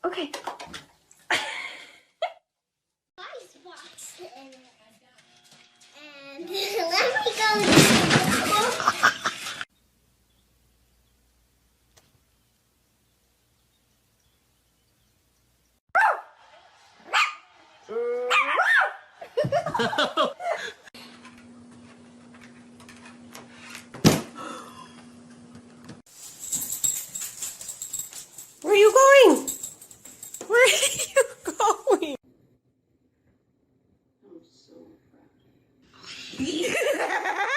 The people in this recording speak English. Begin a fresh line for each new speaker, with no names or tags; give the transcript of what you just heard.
Okay.
Icebox in it. And let me go.
Where are you going? Where are you going? I'm so proud.